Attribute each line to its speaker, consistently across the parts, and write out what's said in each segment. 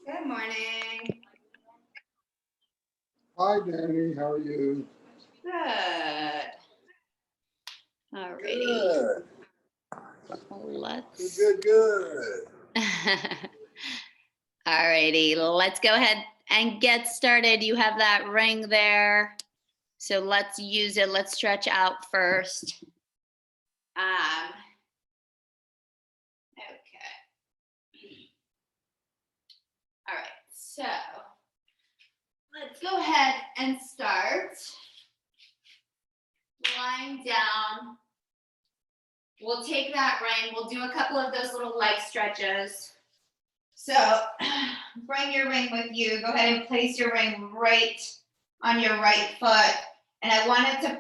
Speaker 1: Good morning.
Speaker 2: Hi, Dani. How are you?
Speaker 1: Good. Alrighty.
Speaker 2: Good.
Speaker 1: Let's.
Speaker 2: Good.
Speaker 1: Alrighty. Let's go ahead and get started. You have that ring there. So let's use it. Let's stretch out first. Okay. All right. So let's go ahead and start lying down. We'll take that ring. We'll do a couple of those little leg stretches. So bring your ring with you. Go ahead and place your ring right on your right foot. And I want it to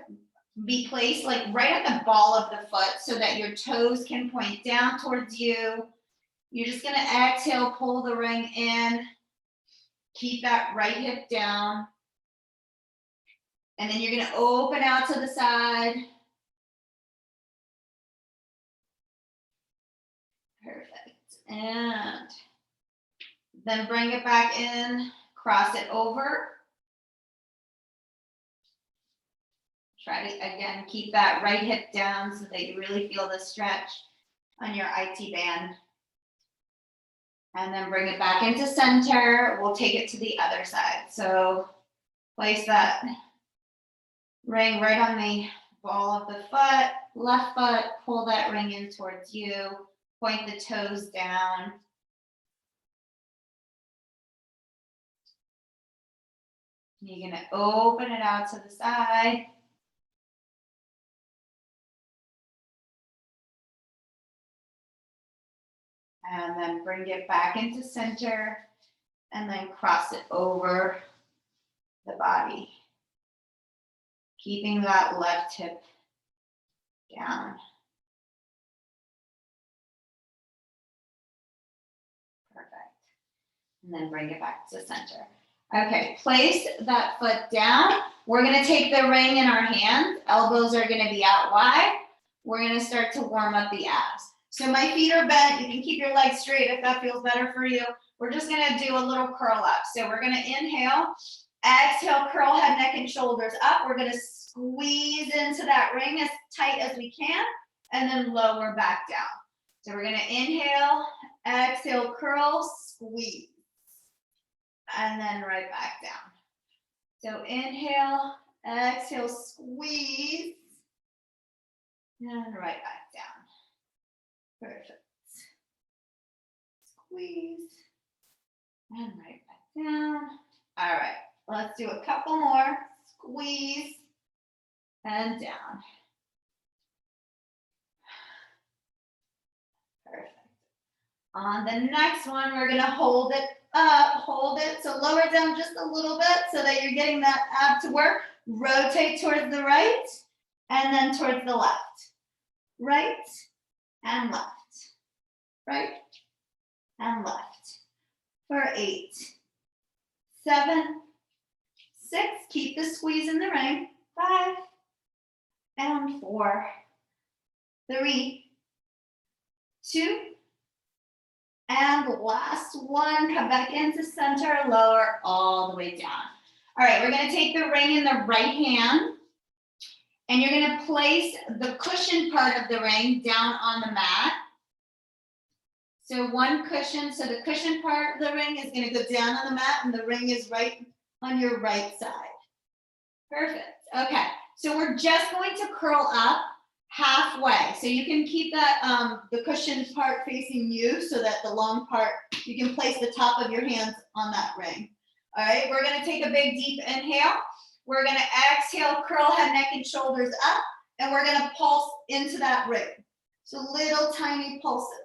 Speaker 1: be placed like right at the ball of the foot so that your toes can point down towards you. You're just gonna exhale, pull the ring in. Keep that right hip down. And then you're gonna open out to the side. Perfect. And then bring it back in, cross it over. Try to, again, keep that right hip down so that you really feel the stretch on your IT band. And then bring it back into center. We'll take it to the other side. So place that ring right on the ball of the foot, left foot, pull that ring in towards you, point the toes down. You're gonna open it out to the side. And then bring it back into center and then cross it over the body. Keeping that left hip down. Perfect. And then bring it back to center. Okay, place that foot down. We're gonna take the ring in our hands. Elbows are gonna be out wide. We're gonna start to warm up the abs. So my feet are bent. You can keep your legs straight if that feels better for you. We're just gonna do a little curl up. So we're gonna inhale, exhale, curl head, neck, and shoulders up. We're gonna squeeze into that ring as tight as we can, and then lower back down. So we're gonna inhale, exhale, curl, squeeze, and then right back down. So inhale, exhale, squeeze, and right back down. Perfect. Squeeze, and right back down. All right, let's do a couple more. Squeeze, and down. Perfect. On the next one, we're gonna hold it up, hold it. So lower down just a little bit so that you're getting that ab to work. Rotate towards the right, and then towards the left. Right, and left. Right, and left. For 8, 7, 6, keep the squeeze in the ring. 5, and 4, 3, 2, and last one. Come back into center, lower all the way down. All right, we're gonna take the ring in the right hand, and you're gonna place the cushion part of the ring down on the mat. So one cushion, so the cushion part of the ring is gonna go down on the mat, and the ring is right on your right side. Perfect. Okay, so we're just going to curl up halfway. So you can keep that the cushion part facing you so that the long part, you can place the top of your hands on that ring. All right, we're gonna take a big deep inhale. We're gonna exhale, curl head, neck, and shoulders up, and we're gonna pulse into that ring. So little tiny pulses.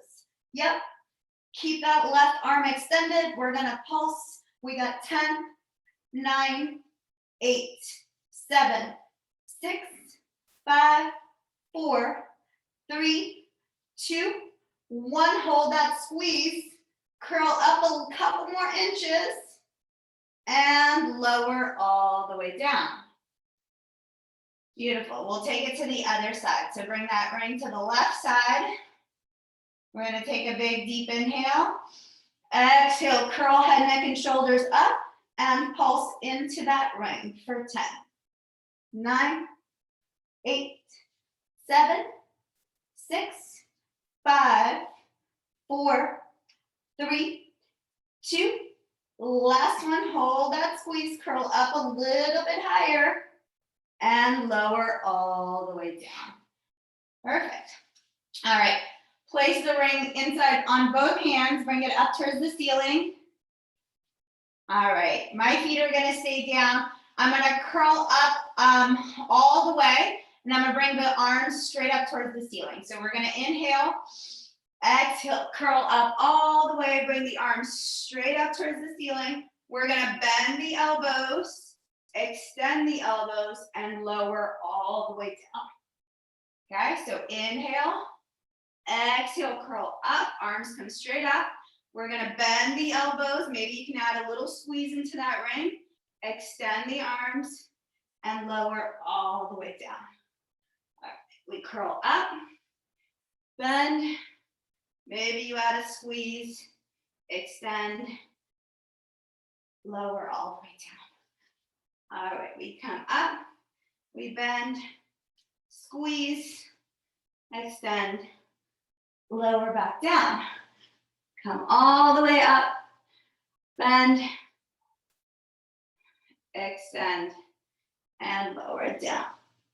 Speaker 1: Yep, keep that left arm extended. We're gonna pulse. We got 10, 9, 8, 7, 6, 5, 4, 3, 2, 1. Hold that squeeze. Curl up a couple more inches and lower all the way down. Beautiful. We'll take it to the other side. So bring that ring to the left side. We're going to take a big deep inhale. Exhale, curl head, neck, and shoulders up and pulse into that ring for 10, 9, 8, 7, 6, 5, 4, 3, 2. Last one, hold that squeeze, curl up a little bit higher and lower all the way down. Perfect. All right, place the ring inside on both hands, bring it up towards the ceiling. All right, my feet are gonna stay down. I'm gonna curl up all the way, and I'm gonna bring the arms straight up towards the ceiling. So we're gonna inhale, exhale, curl up all the way, bring the arms straight up towards the ceiling. We're gonna bend the elbows, extend the elbows, and lower all the way down. Okay, so inhale, exhale, curl up, arms come straight up. We're gonna bend the elbows. Maybe you can add a little squeeze into that ring. Extend the arms and lower all the way down. All right, we curl up, bend, maybe you add a squeeze, extend, lower all the way down. All right, we come up, we bend, squeeze, extend, lower back down. Come all the way up, bend, extend, and lower it down.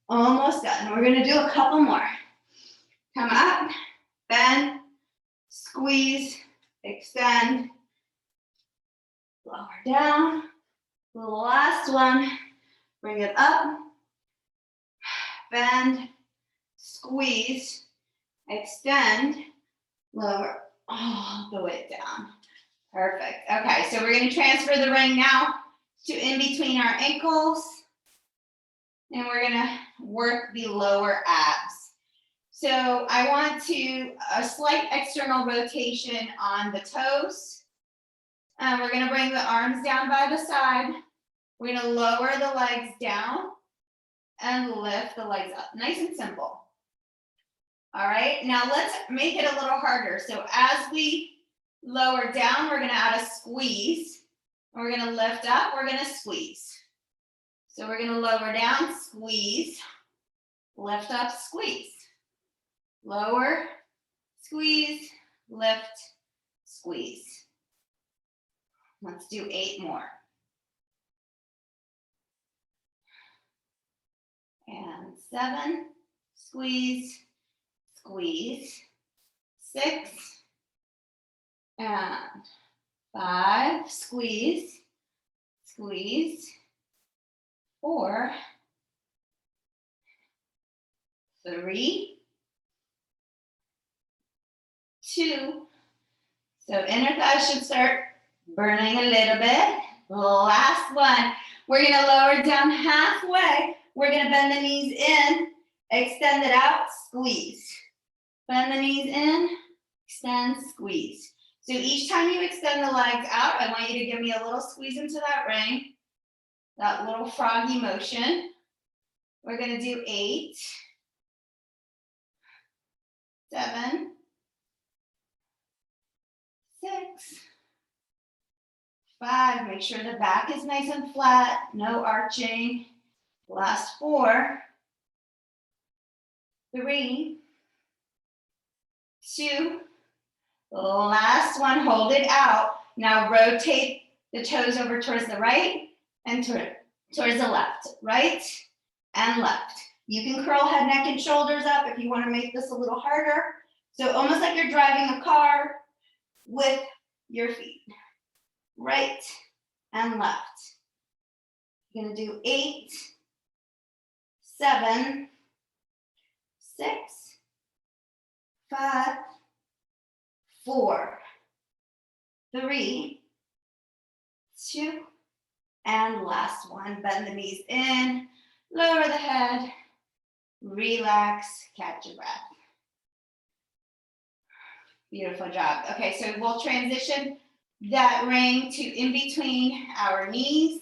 Speaker 1: Almost done. We're gonna do a couple more. Come up, bend, squeeze, extend, lower down. The last one, bring it up, bend, squeeze, extend, lower all the way down. Perfect. Okay, so we're going to transfer the ring now to in between our ankles, and we're going to work the lower abs. So I want a slight external rotation on the toes. We're going to bring the arms down by the side. We're going to lower the legs down and lift the legs up. Nice and simple. All right, now let's make it a little harder. So as we lower down, we're gonna add a squeeze. We're gonna lift up, we're gonna squeeze. So we're gonna lower down, squeeze, lift up, squeeze. Lower, squeeze, lift, squeeze. Let's do 8 more. And 7, squeeze, squeeze, 6, and 5, squeeze, squeeze, 4, 3, 2. So inner thighs should start burning a little bit. Last one. We're gonna lower down halfway. We're gonna bend the knees in, extend it out, squeeze. Bend the knees in, extend, squeeze. So each time you extend the legs out, I want you to give me a little squeeze into that ring, that little froggy motion. We're gonna do 8, 7, 6, 5. Make sure the back is nice and flat, no arching. Last 4, 3, 2, last one, hold it out. Now rotate the toes over towards the right and towards the left, right and left. You can curl head, neck, and shoulders up if you want to make this a little harder. So almost like you're driving a car with your feet, right and left. You're gonna do 8, 7, 6, 5, 4, 3, 2, and last one. Bend the knees in, lower the head, relax, catch your breath. Beautiful job. Okay, so we'll transition that ring to in between our knees.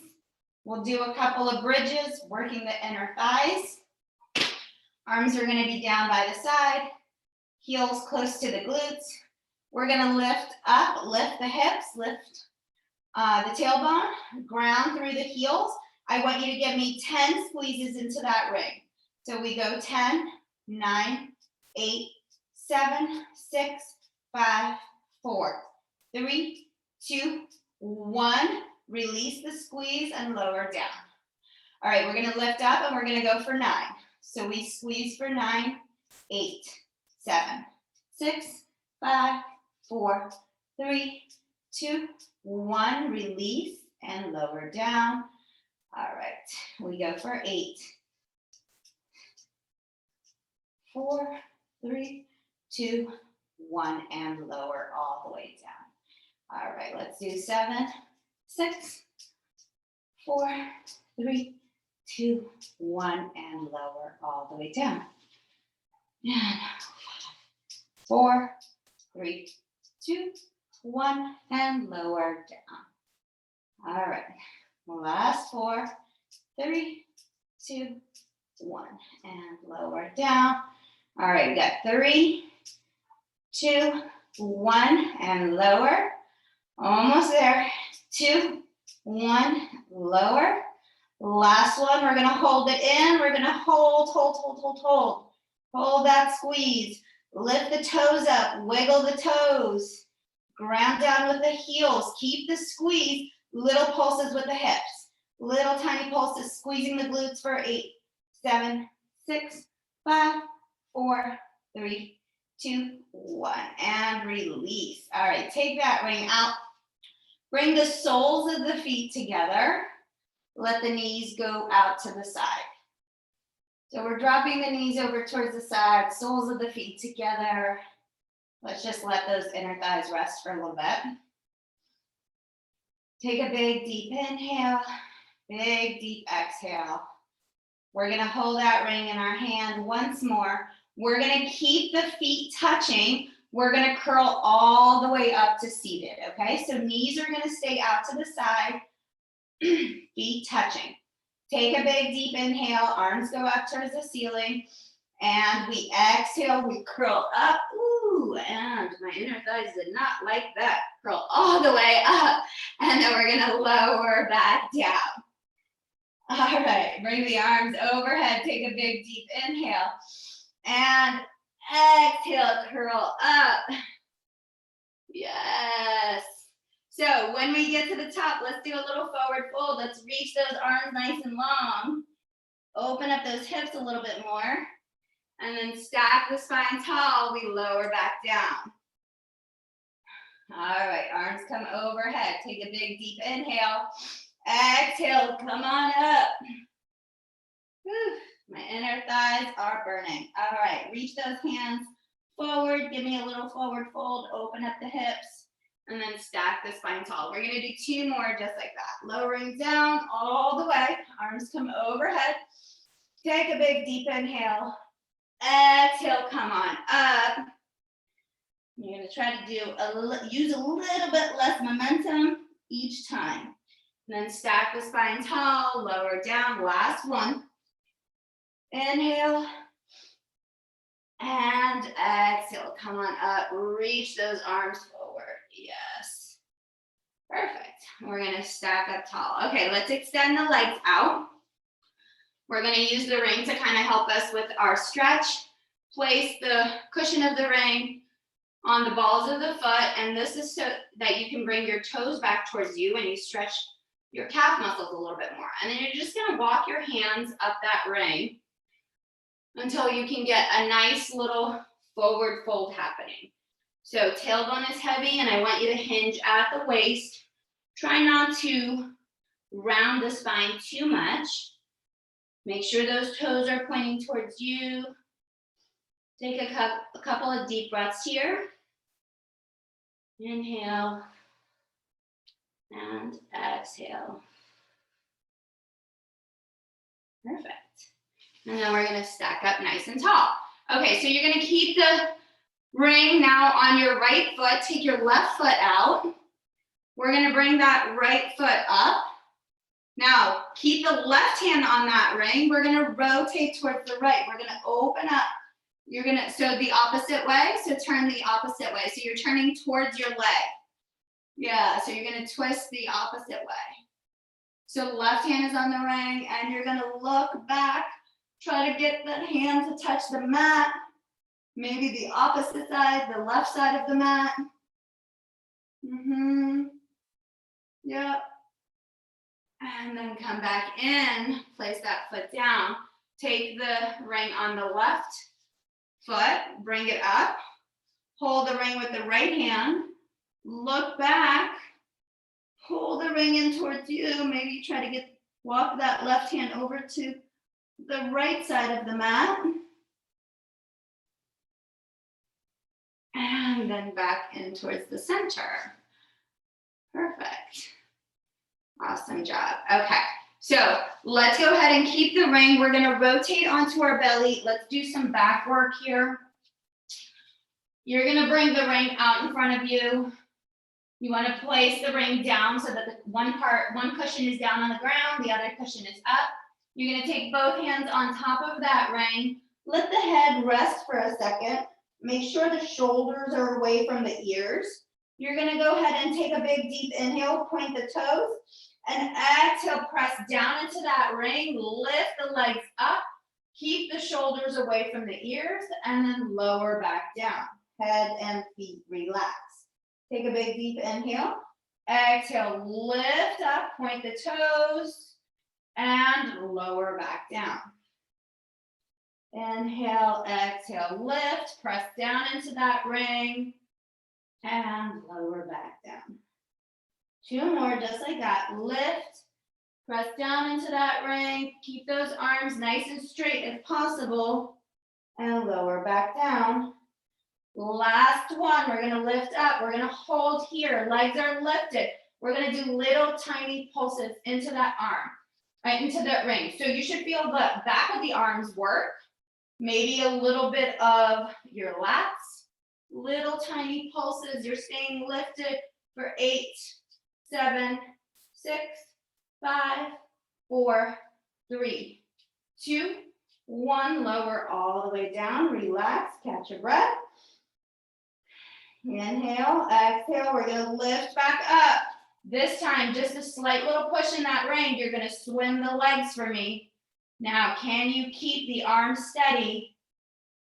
Speaker 1: We'll do a couple of bridges, working the inner thighs. Arms are going to be down by the side, heels close to the glutes. We're gonna lift up, lift the hips, lift the tailbone, ground through the heels. I want you to give me 10 squeezes into that ring. So we go 10, 9, 8, 7, 6, 5, 4, 3, 2, 1. Release the squeeze and lower down. All right, we're gonna lift up and we're gonna go for 9. So we squeeze for 9, 8, 7, 6, 5, 4, 3, 2, 1. Release and lower down. All right, we go for 8, 4, 3, 2, 1, and lower all the way down. All right, let's do 7, 6, 4, 3, 2, 1, and lower all the way down. And 4, 3, 2, 1, and lower down. All right, last 4, 3, 2, 1, and lower down. All right, we got 3, 2, 1, and lower. Almost there. 2, 1, lower. Last one, we're gonna hold it in. We're gonna hold. Hold that squeeze. Lift the toes up, wiggle the toes. Ground down with the heels. Keep the squeeze. Little pulses with the hips. Little tiny pulses, squeezing the glutes for 8, 7, 6, 5, 4, 3, 2, 1, and release. All right, take that ring out. Bring the soles of the feet together. Let the knees go out to the side. So we're dropping the knees over towards the side, soles of the feet together. Let's just let those inner thighs rest for a little bit. Take a big deep inhale, big deep exhale. We're gonna hold that ring in our hand once more. We're gonna keep the feet touching. We're gonna curl all the way up to seated, okay? So knees are gonna stay out to the side, feet touching. Take a big deep inhale, arms go up towards the ceiling, and we exhale, we curl up. Ooh, and my inner thighs did not like that. Curl all the way up, and then we're gonna lower back down. All right, bring the arms overhead, take a big deep inhale, and exhale, curl up. Yes. So when we get to the top, let's do a little forward fold. Let's reach those arms nice and long. Open up those hips a little bit more. And then stack the spine tall. We lower back down. All right, arms come overhead. Take a big deep inhale. Exhale, come on up. Whew, my inner thighs are burning. All right, reach those hands forward. Give me a little forward fold. Open up the hips. And then stack the spine tall. We're gonna do 2 more just like that. Lowering down all the way. Arms come overhead. Take a big deep inhale. Exhale, come on up. You're gonna try to use a little bit less momentum each time. And then stack the spine tall, lower down, last one. Inhale. And exhale, come on up. Reach those arms forward. Yes. Perfect. We're gonna stack up tall. Okay, let's extend the legs out. We're gonna use the ring to kind of help us with our stretch. Place the cushion of the ring on the balls of the foot, and this is so that you can bring your toes back towards you and you stretch your calf muscles a little bit more. And then you're just gonna walk your hands up that ring until you can get a nice little forward fold happening. So tailbone is heavy and I want you to hinge at the waist. Try not to round the spine too much. Make sure those toes are pointing towards you. Take a couple of deep breaths here. Inhale and exhale. Perfect. And then we're gonna stack up nice and tall. Okay, so you're gonna keep the ring now on your right foot. Take your left foot out. We're gonna bring that right foot up. Now, keep the left hand on that ring. We're gonna rotate towards the right. We're gonna open up You're gonna, so the opposite way, so turn the opposite way. So you're turning towards your leg. Yeah, so you're gonna twist the opposite way. So left hand is on the ring and you're gonna look back, try to get that hand to touch the mat. Maybe the opposite side, the left side of the mat. Yep. And then come back in, place that foot down. Take the ring on the left foot, bring it up. Hold the ring with the right hand. Look back. Pull the ring in towards you. Maybe try to walk that left hand over to the right side of the mat. And then back in towards the center. Perfect. Awesome job. Okay, so let's go ahead and keep the ring. We're gonna rotate onto our belly. Let's do some back work here. You're gonna bring the ring out in front of you. You wanna place the ring down so that one cushion is down on the ground, the other cushion is up. You're gonna take both hands on top of that ring. Let the head rest for a second. Make sure the shoulders are away from the ears. You're gonna go ahead and take a big deep inhale, point the toes, and exhale, press down into that ring, lift the legs up, keep the shoulders away from the ears, and then lower back down. Head and feet relax. Take a big deep inhale, exhale, lift up, point the toes, and lower back down. Inhale, exhale, lift, press down into that ring, and lower back down. 2 more, just like that. Lift, press down into that ring, keep those arms nice and straight if possible, and lower back down. Last one, we're gonna lift up, we're gonna hold here, legs are lifted. We're gonna do little tiny pulses into that arm, right, into that ring. So you should feel the back of the arms work, maybe a little bit of your lats, little tiny pulses. You're staying lifted for 8, 7, 6, 5, 4, 3, 2, 1. Lower all the way down, relax, catch your breath. Inhale, exhale, we're gonna lift back up. This time, just a slight little push in that ring. You're gonna swim the legs for me. Now, can you keep the arms steady?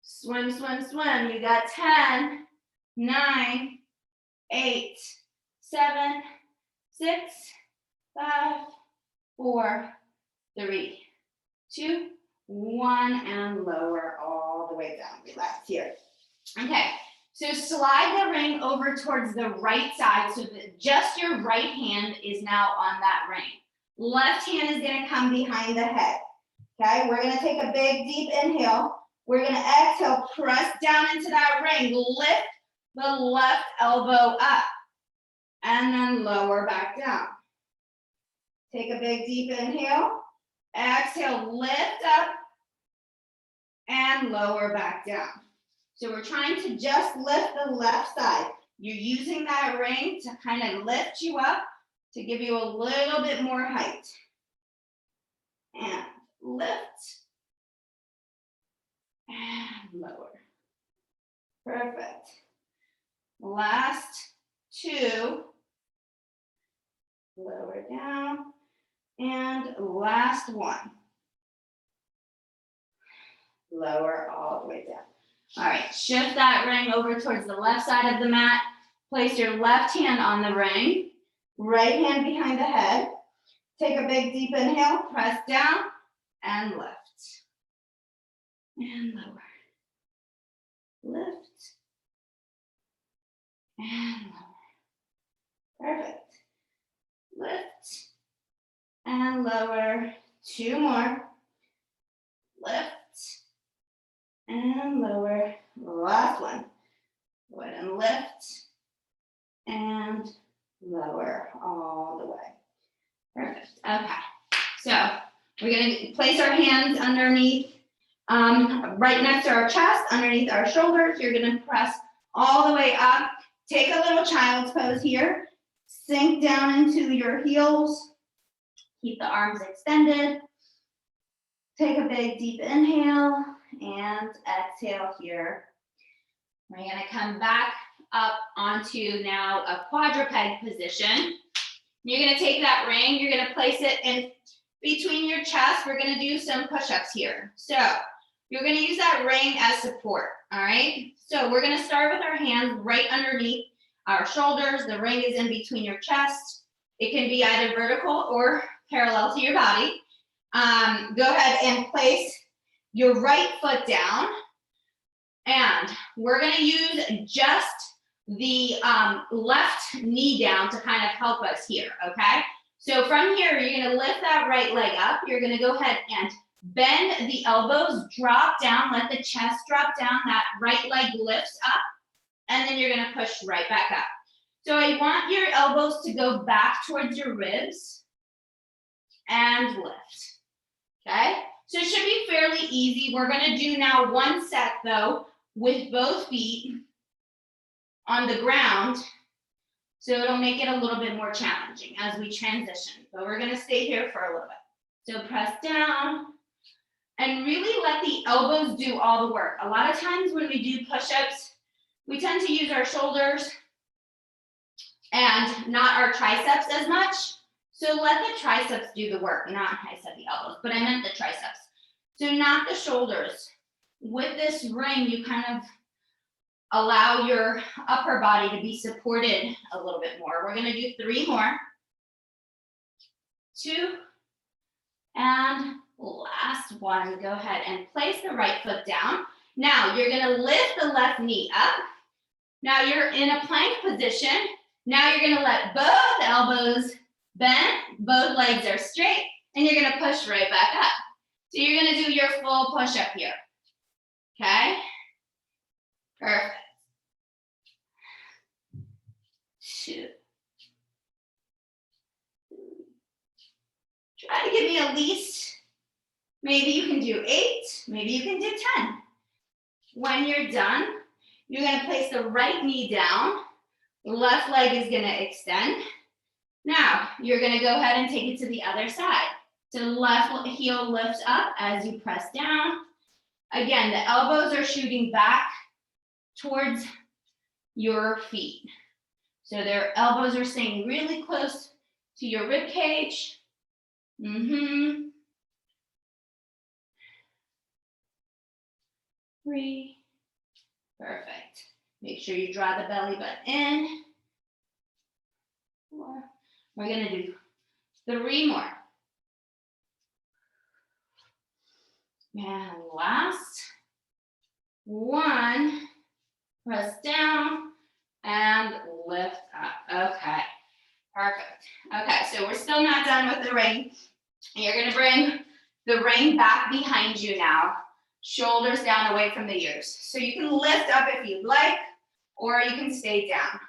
Speaker 1: Swim, swim, swim. You got 10, 9, 8, 7, 6, 5, 4, 3, 2, 1, and lower all the way down. Relax here. Okay, so slide the ring over towards the right side so that just your right hand is now on that ring. Left hand is gonna come behind the head. Okay, we're gonna take a big deep inhale. We're gonna exhale, press down into that ring, lift the left elbow up, and then lower back down. Take a big deep inhale, exhale, lift up, and lower back down. So we're trying to just lift the left side. You're using that ring to kind of lift you up, to give you a little bit more height. And lift, and lower. Perfect. Last 2. Lower down. And last 1. Lower all the way down. All right, shift that ring over towards the left side of the mat. Place your left hand on the ring, right hand behind the head. Take a big deep inhale, press down, and lift. And lower. Lift. And lower. Perfect. Lift. And lower. 2 more. Lift. And lower. Last one. Go ahead and lift. And lower all the way. Perfect. Okay. So we're going to place our hands underneath, right next to our chest, underneath our shoulders. You're going to press all the way up. Take a little child's pose here. Sink down into your heels. Keep the arms extended. Take a big deep inhale and exhale here. We're gonna come back up onto now a quadruped position. You're gonna take that ring, you're gonna place it in between your chest. We're gonna do some push-ups here. So you're gonna use that ring as support, all right? So we're gonna start with our hands right underneath our shoulders. The ring is in between your chest. It can be either vertical or parallel to your body. Go ahead and place your right foot down. And we're gonna use just the left knee down to kind of help us here, okay? So from here, you're gonna lift that right leg up. You're gonna go ahead and bend the elbows, drop down, let the chest drop down, that right leg lifts up, and then you're gonna push right back up. So I want your elbows to go back towards your ribs and lift, okay? So it should be fairly easy. We're gonna do now one set though, with both feet on the ground, so it'll make it a little bit more challenging as we transition. But we're gonna stay here for a little bit. So press down and really let the elbows do all the work. A lot of times when we do push-ups, we tend to use our shoulders and not our triceps as much. So let the triceps do the work, not I said the elbows, but I meant the triceps. So not the shoulders. With this ring, you kind of allow your upper body to be supported a little bit more. We're gonna do 3 more. 2, and last one. Go ahead and place the right foot down. Now you're gonna lift the left knee up. Now you're in a plank position. Now you're gonna let both elbows bend, both legs are straight, and you're gonna push right back up. So you're gonna do your full push up here, okay? Perfect. 2. Try to give me at least, maybe you can do 8, maybe you can do 10. When you're done, you're gonna place the right knee down, the left leg is gonna extend. Now, you're gonna go ahead and take it to the other side. So the left heel lifts up as you press down. Again, the elbows are shooting back towards your feet. So their elbows are staying really close to your rib cage. 3. Perfect. Make sure you draw the belly button in. 4. We're gonna do 3 more. And last 1. Press down and lift up. Okay, perfect. Okay, so we're still not done with the ring. You're gonna bring the ring back behind you now. Shoulders down away from the ears. So you can lift up if you'd like, or you can stay down,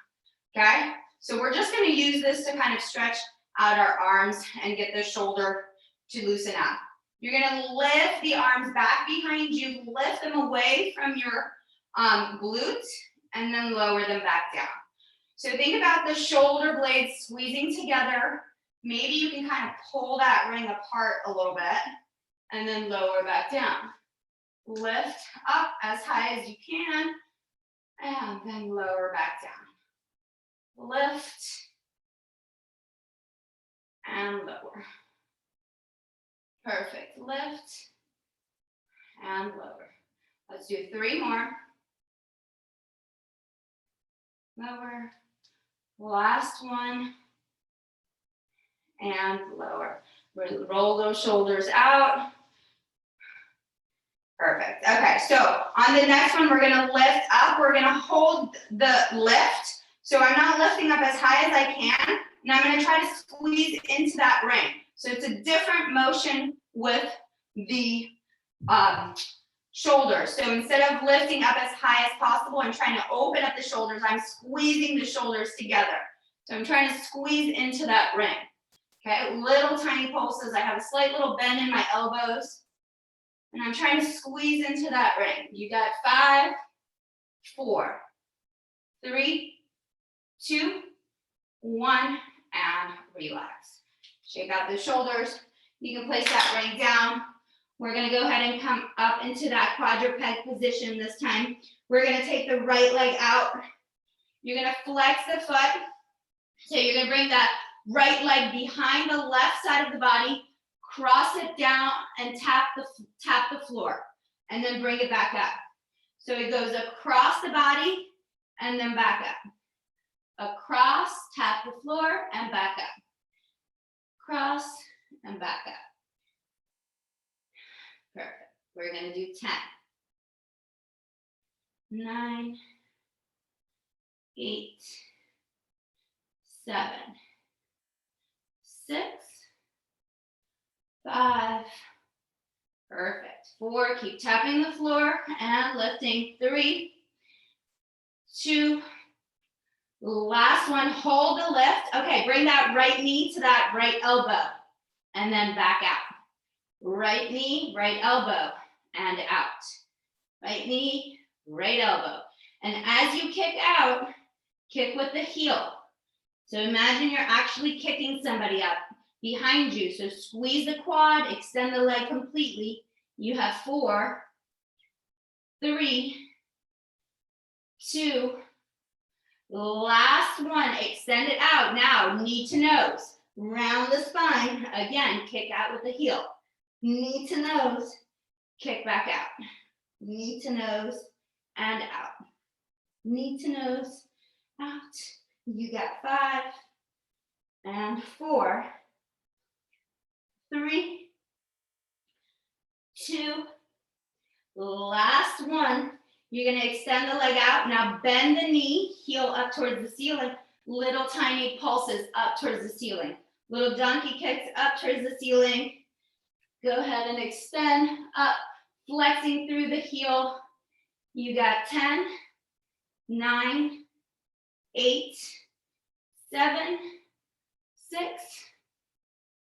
Speaker 1: okay? So we're just gonna use this to kind of stretch out our arms and get the shoulder to loosen up. You're gonna lift the arms back behind you, lift them away from your glutes, and then lower them back down. So think about the shoulder blades squeezing together. Maybe you can kind of pull that ring apart a little bit, and then lower back down. Lift up as high as you can, and then lower back down. Lift, and lower. Perfect. Lift, and lower. Let's do 3 more. Lower. Last one. And lower. Roll those shoulders out. Perfect. Okay, so on the next one, we're gonna lift up. We're gonna hold the lift. So I'm not lifting up as high as I can, and I'm gonna try to squeeze into that ring. So it's a different motion with the shoulders. So instead of lifting up as high as possible, I'm trying to open up the shoulders. I'm squeezing the shoulders together. So I'm trying to squeeze into that ring. Okay, little tiny pulses. I have a slight little bend in my elbows. And I'm trying to squeeze into that ring. You got 5, 4, 3, 2, 1, and relax. Shake out the shoulders. You can place that ring down We're gonna go ahead and come up into that quadruped position this time. We're gonna take the right leg out. You're gonna flex the foot. So you're gonna bring that right leg behind the left side of the body, cross it down and tap the floor, and then bring it back up. So it goes across the body and then back up. Across, tap the floor and back up. Cross and back up. Perfect. We're gonna do 10, 9, 8, 7, 6, 5, perfect. 4, keep tapping the floor and lifting. 3, 2, last one, hold the lift. Okay, bring that right knee to that right elbow and then back out. Right knee, right elbow, and out. Right knee, right elbow. And as you kick out, kick with the heel. So imagine you're actually kicking somebody up behind you. So squeeze the quad, extend the leg completely. You have 4, 3, 2, last one, extend it out. Now, knee to nose, round the spine. Again, kick out with the heel. Knee to nose, kick back out. Knee to nose and out. Knee to nose, out. You got 5 and 4, 3, 2, last one. You're gonna extend the leg out. Now bend the knee, heel up towards the ceiling. Little tiny pulses up towards the ceiling. Little donkey kicks up towards the ceiling. Go ahead and extend up, flexing through the heel. You got 10, 9, 8, 7, 6,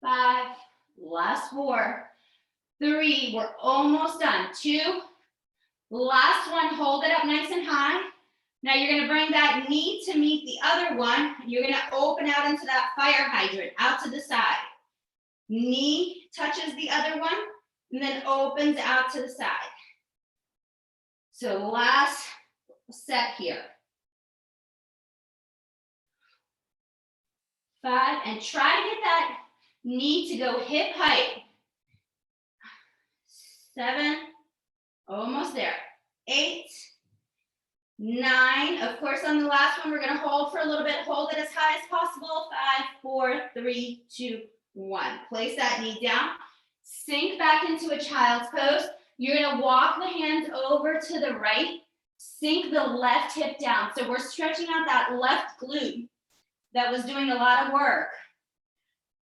Speaker 1: 5, last 4, 3, we're almost done. 2, last one, hold it up nice and high. Now you're gonna bring that knee to meet the other one. You're gonna open out into that fire hydrant, out to the side. Knee touches the other one, and then opens out to the side. So last set here. 5, and try to get that knee to go hip height. 7, almost there. 8, 9, of course on the last one, we're gonna hold for a little bit, hold it as high as possible. 5, 4, 3, 2, 1. Place that knee down, sink back into a child's pose. You're gonna walk the hands over to the right, sink the left hip down. So we're stretching out that left glute that was doing a lot of work.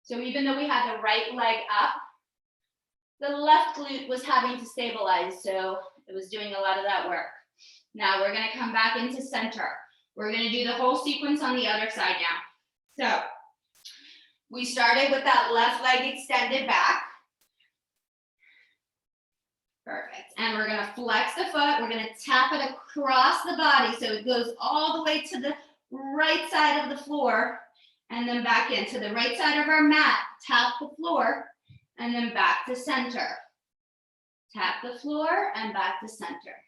Speaker 1: So even though we had the right leg up, the left glute was having to stabilize. So it was doing a lot of that work. Now we're gonna come back into center. We're gonna do the whole sequence on the other side now. So we started with that left leg extended back. Perfect. And we're gonna flex the foot. We're gonna tap it across the body so it goes all the way to the right side of the floor and then back into the right side of our mat. Tap the floor and then back to center. Tap the floor and back to center.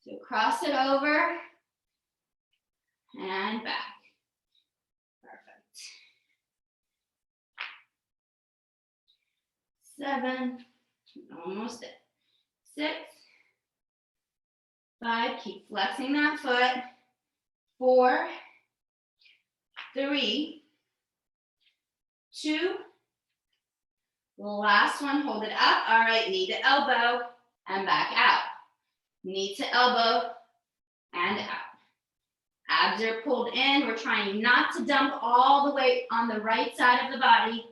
Speaker 1: So cross it over and back. Perfect. 7, almost it. 6, 5, keep flexing that foot. 4, 3, 2, last one, hold it up. All right, knee to elbow and back out. Knee to elbow and out. Abs are pulled in. We're trying not to dump all the weight on the right side of the body.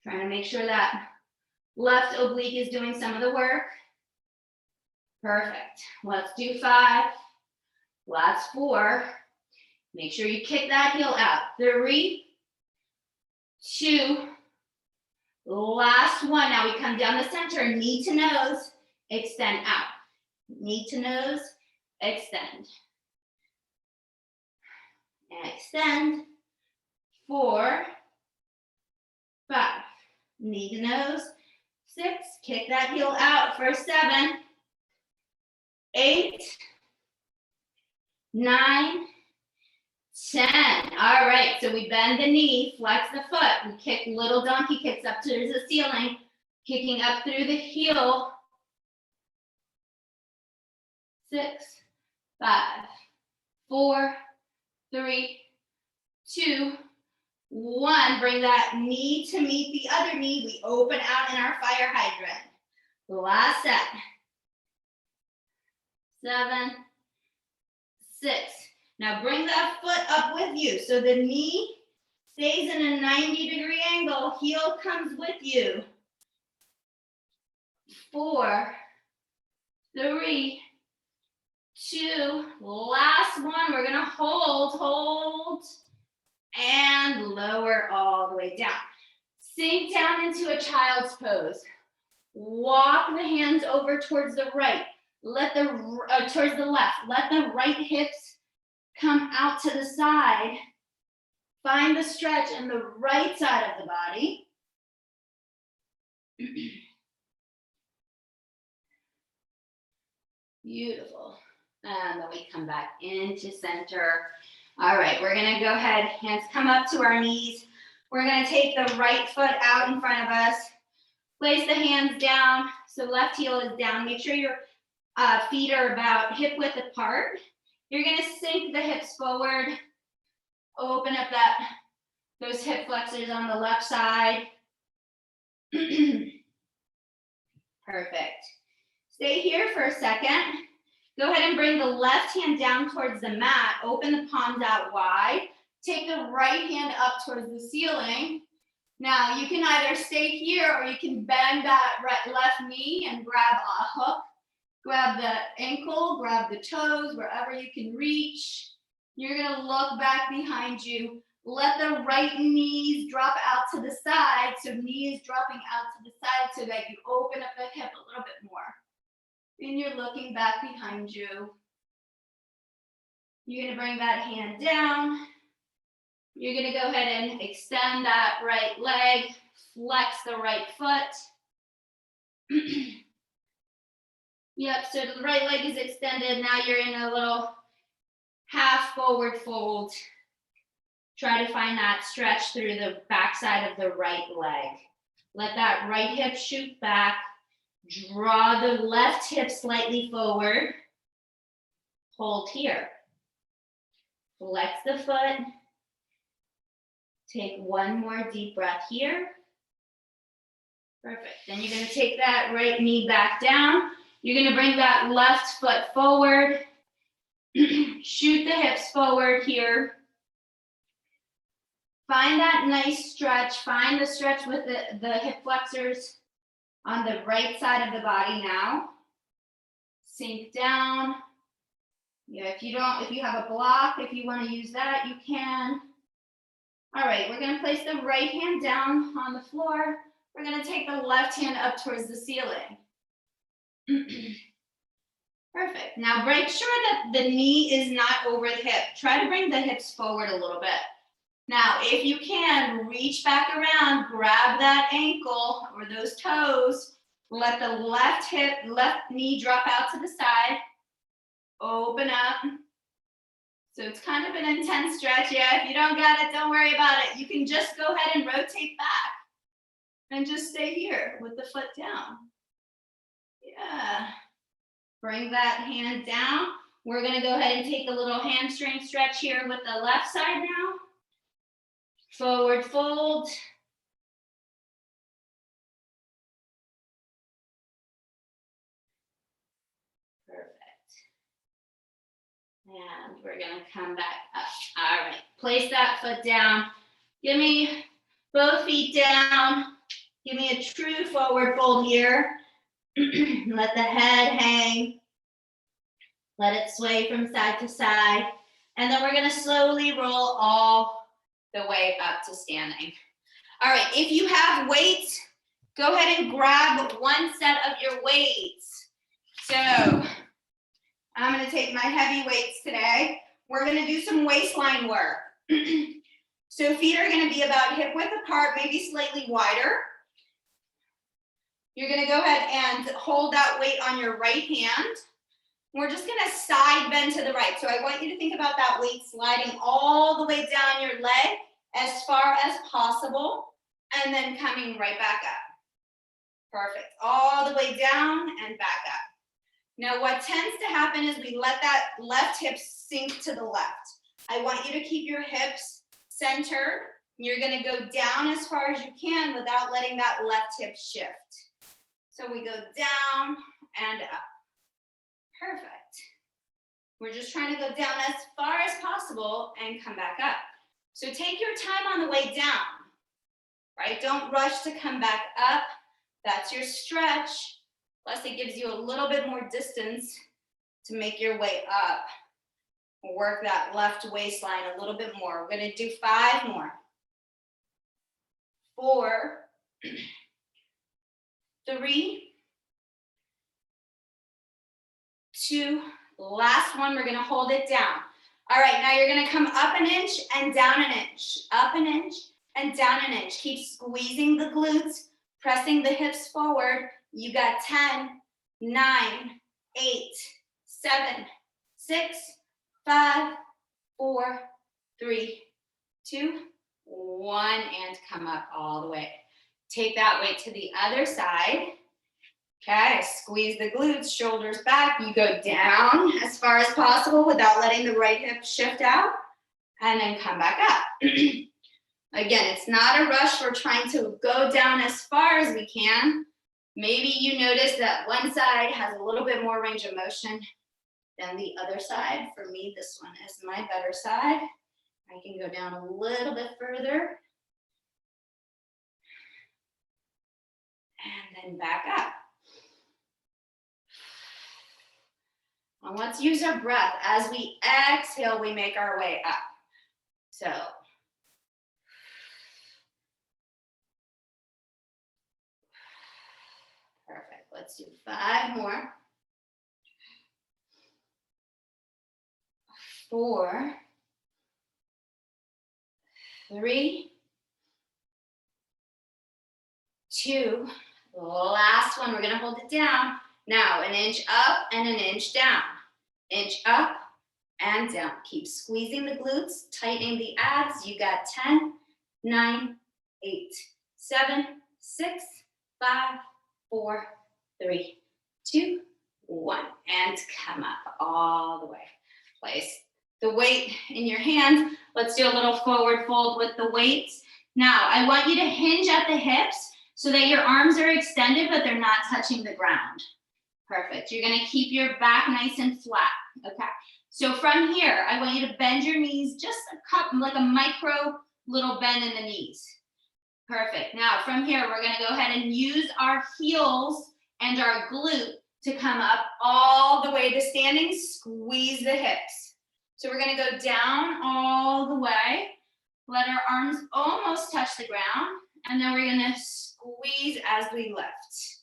Speaker 1: Trying to make sure that left oblique is doing some of the work. Perfect. Let's do 5. Last 4. Make sure you kick that heel out. 3, 2, last one. Now we come down the center, knee to nose, extend out. Knee to nose, extend. And extend. 4, 5. Knee to nose, 6, kick that heel out for 7, 8, 9, 10. All right, so we bend the knee, flex the foot, we kick little donkey kicks up towards the ceiling, kicking up through the heel. 6, 5, 4, 3, 2, 1. Bring that knee to meet the other knee. We open out in our fire hydrant. Last set. 7, 6. Now bring that foot up with you. So the knee stays in a 90-degree angle. Heel comes with you. 4, 3, 2. Last one. We're going to hold, and lower all the way down. Sink down into a child's pose. Walk the hands over towards the right. Towards the left. Let the right hips come out to the side. Find the stretch in the right side of the body. Beautiful. And then we come back into center. All right, we're gonna go ahead, hands come up to our knees. We're gonna take the right foot out in front of us. Place the hands down, so left heel is down. Make sure your feet are about hip width apart. You're gonna sink the hips forward. Open up those hip flexors on the left side. Perfect. Stay here for a second. Go ahead and bring the left hand down towards the mat. Open the palms out wide. Take the right hand up towards the ceiling. Now you can either stay here or you can bend that left knee and grab a hook. Grab the ankle, grab the toes, wherever you can reach. You're gonna look back behind you. Let the right knees drop out to the side. So knees dropping out to the side so that you open up the hip a little bit more. And you're looking back behind you. You're gonna bring that hand down. You're gonna go ahead and extend that right leg, flex the right foot. Yep, so the right leg is extended. Now you're in a little half forward fold. Try to find that stretch through the backside of the right leg. Let that right hip shoot back. Draw the left hip slightly forward. Hold here. Flex the foot. Take one more deep breath here. Perfect. Then you're going to take that right knee back down. You're going to bring that left foot forward. Shoot the hips forward here. Find that nice stretch. Find the stretch with the hip flexors on the right side of the body now. Sink down. Yeah, if you have a block, if you want to use that, you can. All right, we're going to place the right hand down on the floor. We're going to take the left hand up towards the ceiling. Perfect. Now make sure that the knee is not over the hip. Try to bring the hips forward a little bit. Now, if you can, reach back around, grab that ankle or those toes. Let the left knee drop out to the side. Open up. So it's kind of an intense stretch. Yeah, if you don't got it, don't worry about it. You can just go ahead and rotate back and just stay here with the foot down. Yeah. Bring that hand down. We're going to go ahead and take a little hamstring stretch here with the left side now. Forward fold. Perfect. And we're going to come back up. All right. Place that foot down. Give me both feet down. Give me a true forward fold here. Let the head hang. Let it sway from side to side. And then we're going to slowly roll all the way up to standing. All right, if you have weights, go ahead and grab one set of your weights. So I'm going to take my heavy weights today. We're going to do some waistline work. So feet are going to be about hip width apart, maybe slightly wider. You're gonna go ahead and hold that weight on your right hand. We're just gonna side bend to the right. So I want you to think about that weight sliding all the way down your leg as far as possible, and then coming right back up. Perfect. All the way down and back up. Now what tends to happen is we let that left hip sink to the left. I want you to keep your hips centered. You're gonna go down as far as you can without letting that left hip shift. So we go down and up. Perfect. We're just trying to go down as far as possible and come back up. So take your time on the way down, right? Don't rush to come back up. That's your stretch. Plus it gives you a little bit more distance to make your way up. Work that left waistline a little bit more. We're gonna do 5 more. 4, 3, 2, last one, we're gonna hold it down. All right, now you're gonna come up an inch and down an inch, up an inch and down an inch. Keep squeezing the glutes, pressing the hips forward. You got 10, 9, 8, 7, 6, 5, 4, 3, 2, 1, and come up all the way. Take that weight to the other side. Okay, squeeze the glutes, shoulders back. You go down as far as possible without letting the right hip shift out, and then come back up. Again, it's not a rush. We're trying to go down as far as we can. Maybe you notice that one side has a little bit more range of motion than the other side. For me, this one is my better side. I can go down a little bit further. And then back up. And let's use our breath. As we exhale, we make our way up. So, perfect. Let's do 5 more. 4, 3, 2, last one. We're gonna hold it down. Now, an inch up and an inch down. Inch up and down. Keep squeezing the glutes, tightening the abs. You got 10, 9, 8, 7, 6, 5, 4, 3, 2, 1. And come up all the way. Place the weight in your hands. Let's do a little forward fold with the weights. Now, I want you to hinge at the hips so that your arms are extended, but they're not touching the ground. Perfect. You're gonna keep your back nice and flat, okay? So from here, I want you to bend your knees, just like a micro little bend in the knees. Perfect. Now from here, we're gonna go ahead and use our heels and our glute to come up all the way to standing, squeeze the hips. So we're gonna go down all the way, let our arms almost touch the ground, and then we're gonna squeeze as we lift.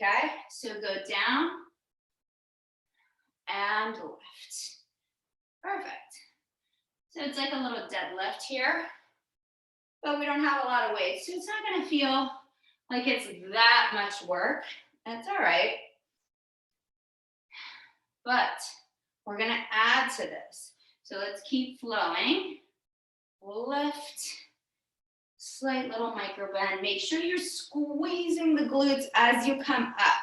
Speaker 1: Okay, so go down and lift. Perfect. So it's like a little deadlift here, but we don't have a lot of weight, so it's not gonna feel like it's that much work. That's all right. But we're gonna add to this. So let's keep flowing. Lift. Slight little micro bend. Make sure you're squeezing the glutes as you come up.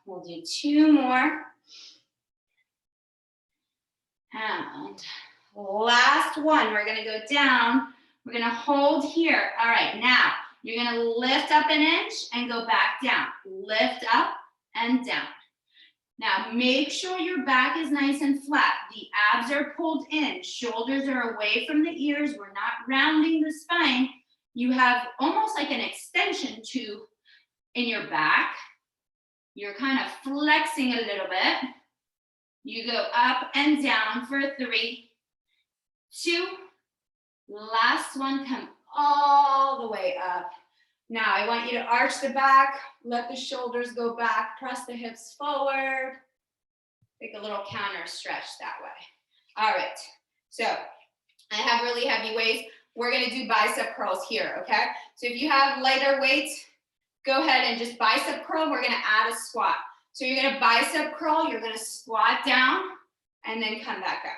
Speaker 1: We'll do 2 more. And last one, we're gonna go down. We're gonna hold here. All right, now you're gonna lift up an inch and go back down. Lift up and down. Now make sure your back is nice and flat. The abs are pulled in, shoulders are away from the ears. We're not rounding the spine. You have almost like an extension in your back. You're kind of flexing a little bit. You go up and down for 3, 2, last one, come all the way up. Now I want you to arch the back, let the shoulders go back, press the hips forward. Take a little counter stretch that way. All right, so I have really heavy weights. We're gonna do bicep curls here, okay? So if you have lighter weights,
Speaker 3: go ahead and just bicep curl. We're gonna add a squat. So you're gonna bicep curl, you're gonna squat down and then come back up.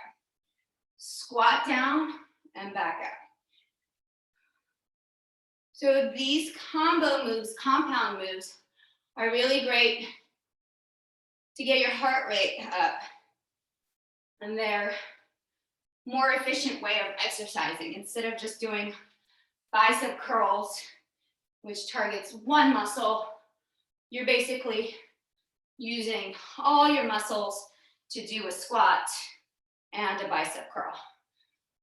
Speaker 3: Squat down and back up. So these combo moves, compound moves, are really great to get your heart rate up. And they're more efficient way of exercising instead of just doing bicep curls, which targets one muscle. You're basically using all your muscles to do a squat and a bicep curl.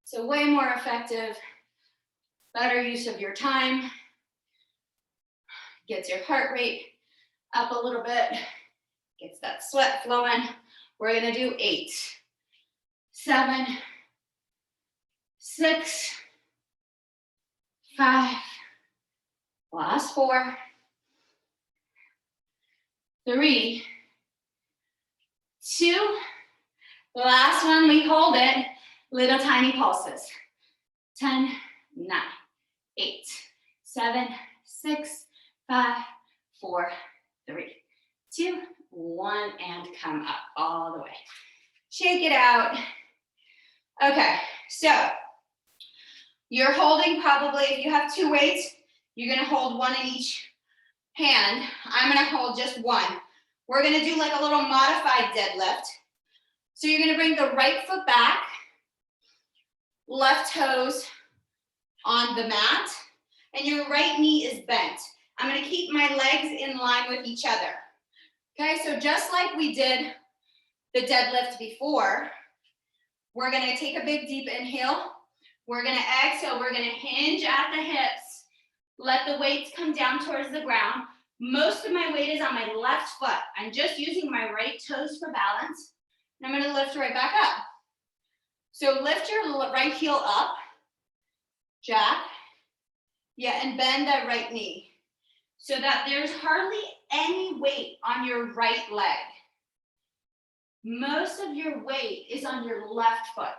Speaker 3: So way more effective, better use of your time, gets your heart rate up a little bit, gets that sweat flowing. We're gonna do 8, 7, 6, 5, last 4, 3, 2, the last one, we hold it, little tiny pulses. 10, 9, 8, 7, 6, 5, 4, 3, 2, 1, and come up all the way. Shake it out. Okay, so you're holding probably, if you have 2 weights, you're gonna hold 1 in each hand. I'm gonna hold just 1. We're gonna do like a little modified deadlift. So you're gonna bring the right foot back, left toes on the mat, and your right knee is bent. I'm gonna keep my legs in line with each other. Okay, so just like we did the deadlift before, we're gonna take a big deep inhale. We're gonna exhale, we're gonna hinge at the hips. Let the weights come down towards the ground. Most of my weight is on my left foot. I'm just using my right toes for balance. And I'm gonna lift right back up. So lift your right heel up, jack, yeah, and bend that right knee so that there's hardly any weight on your right leg. Most of your weight is on your left foot.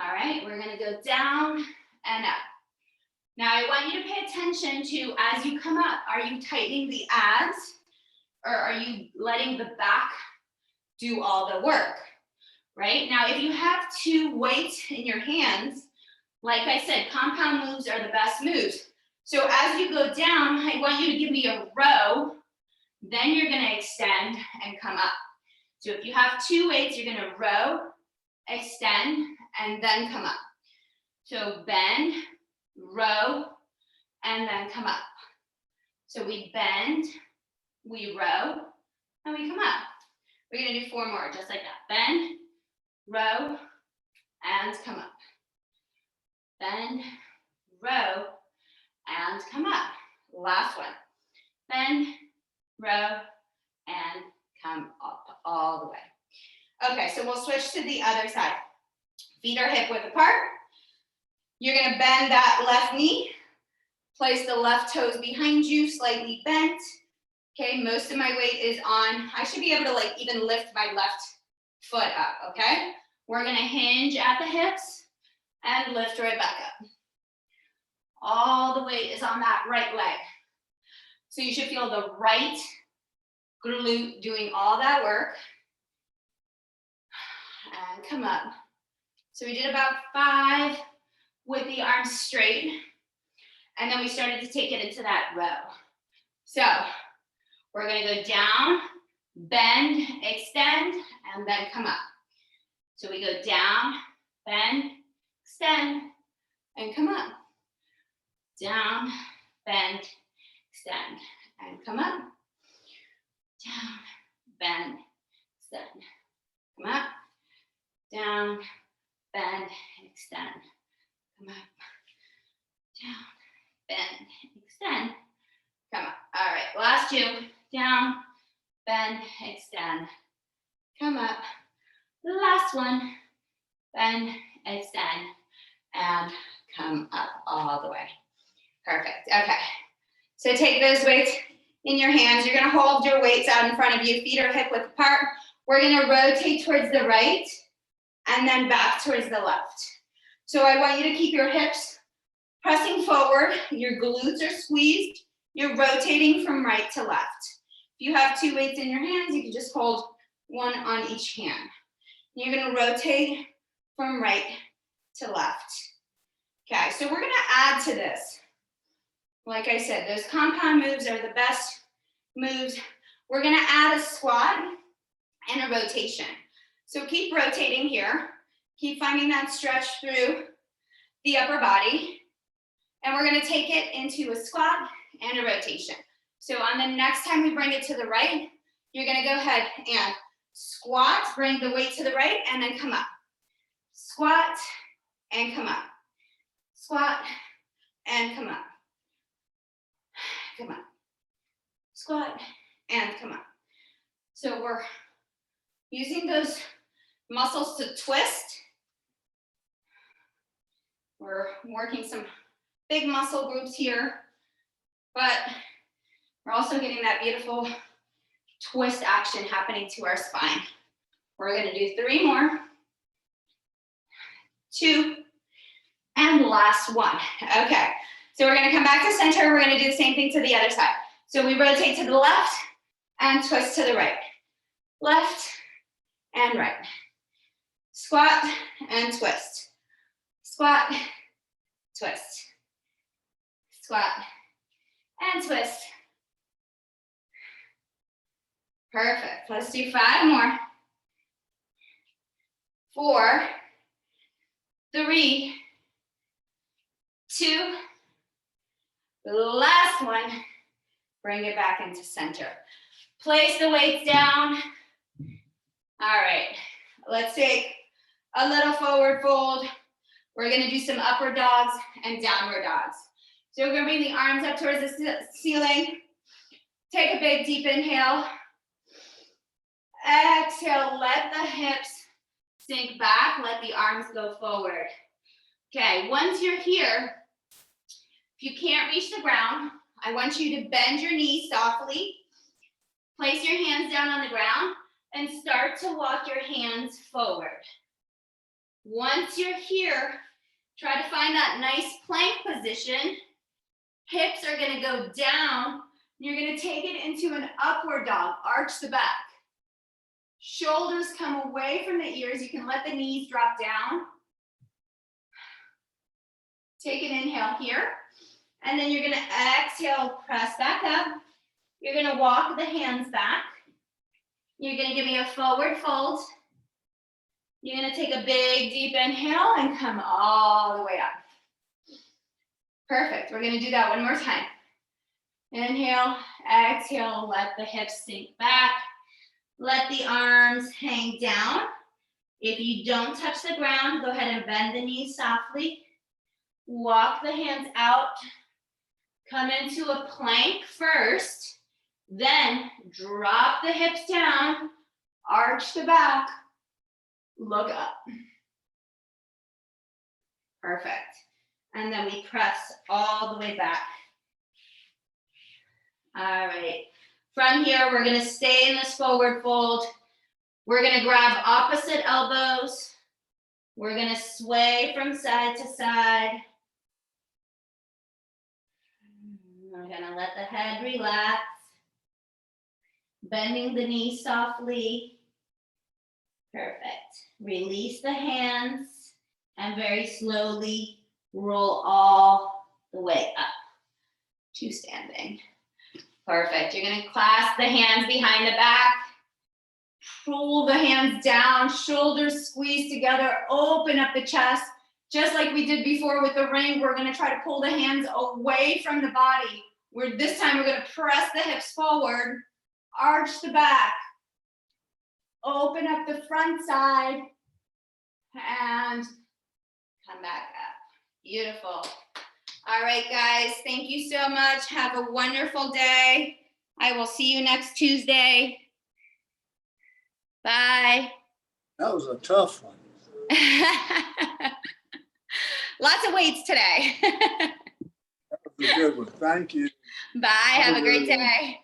Speaker 3: All right, we're gonna go down and up. Now I want you to pay attention to, as you come up, are you tightening the abs or are you letting the back do all the work, right? Now, if you have 2 weights in your hands, like I said, compound moves are the best moves. So as you go down, I want you to give me a row, then you're gonna extend and come up. So if you have 2 weights, you're gonna row, extend, and then come up. So bend, row, and then come up. So we bend, we row, and we come up. We're gonna do 4 more, just like that. Bend, row, and come up. Bend, row, and come up. Last one. Bend, row, and come up all the way. Okay, so we'll switch to the other side. Feet are hip width apart. You're gonna bend that left knee. Place the left toes behind you, slightly bent. Okay, most of my weight is on, I should be able to like even lift my left foot up, okay? We're gonna hinge at the hips and lift right back up. All the weight is on that right leg. So you should feel the right glute doing all that work. And come up. So we did about 5 with the arms straight. And then we started to take it into that row. So we're gonna go down, bend, extend, and then come up. So we go down, bend, extend, and come up. Down, bend, extend, and come up. Down, bend, extend, come up. Down, bend, extend, come up. Down, bend, extend, come up. All right, last 2. Down, bend, extend, come up. Last one, bend, extend, and come up all the way. Perfect, okay. So take those weights in your hands. You're gonna hold your weights out in front of you. Feet are hip width apart. We're gonna rotate towards the right and then back towards the left. So I want you to keep your hips pressing forward. Your glutes are squeezed. you're rotating from right to left. If you have 2 weights in your hands, you can just hold one on each hand. You're gonna rotate from right to left. Okay, so we're gonna add to this. Like I said, those compound moves are the best moves. We're gonna add a squat and a rotation. So keep rotating here. Keep finding that stretch through the upper body. And we're gonna take it into a squat and a rotation. So on the next time we bring it to the right, you're gonna go ahead and squat, bring the weight to the right, and then come up. Squat and come up. Squat and come up. Come up. Squat and come up. So we're using those muscles to twist. We're working some big muscle groups here, but we're also getting that beautiful twist action happening to our spine. We're gonna do 3 more. 2, and last one. Okay, so we're gonna come back to center. We're gonna do the same thing to the other side. So we rotate to the left and twist to the right. Left and right. Squat and twist. Squat, twist. Squat and twist. Perfect. Let's do 5 more. 4, 3, 2, last one. Bring it back into center. Place the weights down. All right, let's take a little forward fold. We're gonna do some upward dogs and downward dogs. So we're gonna bring the arms up towards the ceiling. Take a big deep inhale. Exhale, let the hips sink back, let the arms go forward. Okay, once you're here, if you can't reach the ground, I want you to bend your knees softly, place your hands down on the ground, and start to walk your hands forward. Once you're here, try to find that nice plank position. Hips are gonna go down. You're gonna take it into an upward dog, arch the back. Shoulders come away from the ears. You can let the knees drop down. Take an inhale here. And then you're gonna exhale, press back up. You're gonna walk the hands back. You're gonna give me a forward fold. You're gonna take a big deep inhale and come all the way up. Perfect, we're gonna do that one more time. Inhale, exhale, let the hips sink back. Let the arms hang down. If you don't touch the ground, go ahead and bend the knees softly. Walk the hands out. Come into a plank first. Then drop the hips down. Arch the back. Look up. Perfect. And then we press all the way back. All right. From here, we're gonna stay in this forward fold. We're gonna grab opposite elbows. We're gonna sway from side to side. We're gonna let the head relax. Bending the knees softly. Perfect. Release the hands and very slowly roll all the way up to standing. Perfect. You're gonna clasp the hands behind the back. Pull the hands down, shoulders squeeze together, open up the chest. Just like we did before with the ring, we're gonna try to pull the hands away from the body. This time we're gonna press the hips forward, arch the back, open up the front side, and come back up. Beautiful. All right, guys, thank you so much. Have a wonderful day. I will see you next Tuesday. Bye.
Speaker 2: That was a tough one.
Speaker 3: Lots of weights today.
Speaker 2: That was a good one. Thank you.
Speaker 3: Bye. Have a great
Speaker 2: good one.
Speaker 3: day.